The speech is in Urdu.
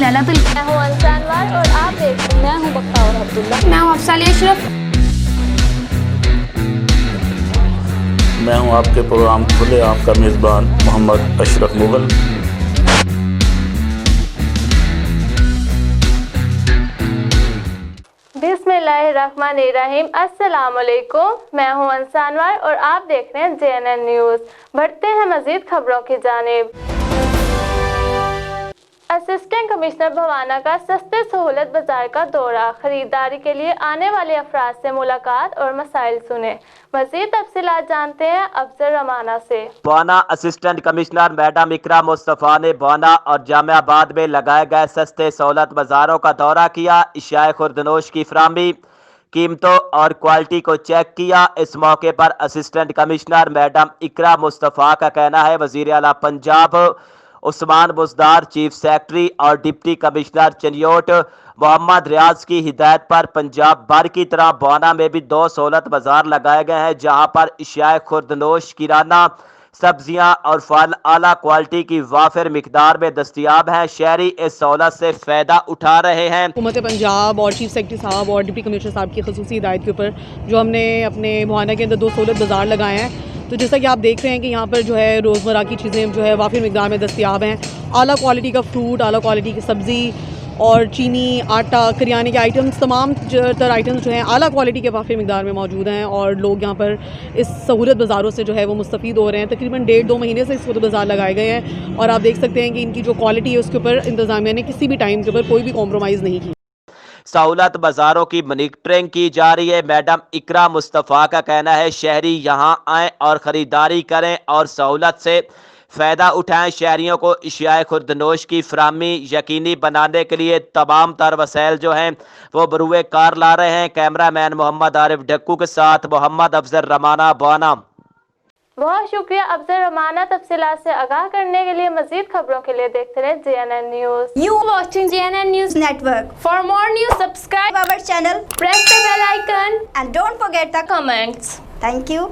لیلا تو میں ہوں انسان وار اور آپ دیکھ میں ہوں بختیار عبداللہ. میں ہوں افسالیہ اشرف. میں ہوں آپ کے پروگرام کھلے آپ کا میزبان محمد اشرف مغل. بسم اللہ الرحمن الرحیم. السلام علیکم. میں ہوں انسانوار اور آپ دیکھ رہے ہیں JNN نیوز. بڑھتے ہیں مزید خبروں کی جانب. اسسٹنٹ کمشنر بھوانا کا سستے سہولت بازار کا دورہ, خریداری کے لیے آنے والے افراد سے ملاقات اور مسائل سنے. مزید تفصیلات جانتے ہیں افضل رمانہ سے. بھوانا اسسٹنٹ کمشنر میڈم اقرا مصطفیٰ نے بھوانا اور جامع آباد میں لگائے گئے سستے سہولت بازاروں کا دورہ کیا. اشیاء خوردنوش کی فراہمی, قیمتوں اور کوالٹی کو چیک کیا. اس موقع پر اسسٹنٹ کمشنر میڈم اقرا مصطفیٰ کا کہنا ہے وزیر اعلیٰ پنجاب عثمان بزدار, چیف سیکرٹری اور ڈپٹی کمشنر چنیوٹ محمد ریاض کی ہدایت پر پنجاب بھر کی طرح بھوانا میں بھی 2 سہولت بازار لگائے گئے ہیں جہاں پر اشیاء خوردنوش, کرانہ, سبزیاں اور پھل اعلیٰ کوالٹی کی وافر مقدار میں دستیاب ہیں. شہری اس سہولت سے فائدہ اٹھا رہے ہیں. حکومت پنجاب اور چیف سیکرٹری صاحب اور ڈپٹی کمشنر صاحب کی خصوصی ہدایت کے اوپر جو ہم نے اپنے بھوانا کے اندر 2 سہولت بازار لگائے ہیں, تو جیسا کہ آپ دیکھ رہے ہیں کہ یہاں پر جو ہے روزمرہ کی چیزیں جو ہے وافر مقدار میں دستیاب ہیں. اعلیٰ کوالٹی کا فروٹ, اعلیٰ کوالٹی کی سبزی اور چینی, آٹا, کریانے کے آئٹمز, تمام تر آئٹمز جو ہیں اعلیٰ کوالٹی کے وافر مقدار میں موجود ہیں اور لوگ یہاں پر اس سہولت بازاروں سے جو ہے وہ مستفید ہو رہے ہیں. تقریباً 1.5-2 مہینے سے اس سہولت بازار لگائے گئے ہیں اور آپ دیکھ سکتے ہیں کہ ان کی جو کوالٹی ہے اس کے اوپر انتظامیہ نے کسی بھی ٹائم کے اوپر کوئی بھی کمپرومائز نہیں کی. سہولت بازاروں کی مانیٹرنگ کی جا رہی ہے. میڈم اقرا مصطفیٰ کا کہنا ہے شہری یہاں آئیں اور خریداری کریں اور سہولت سے فائدہ اٹھائیں. شہریوں کو اشیاء خوردنوش کی فراہمی یقینی بنانے کے لیے تمام تر وسائل جو ہیں وہ بروئے کار لا رہے ہیں. کیمرہ مین محمد عارف ڈکو کے ساتھ محمد افضل رمانہ, بھوانا. بہت شکریہ افضل رمانہ. تفصیلات سے آگاہ کرنے کے لیے مزید خبروں کے لیے دیکھتے رہیں JNN news. You watching JNN News Network. For more news, subscribe Our channel press the bell icon and don't forget the comments. Thank you.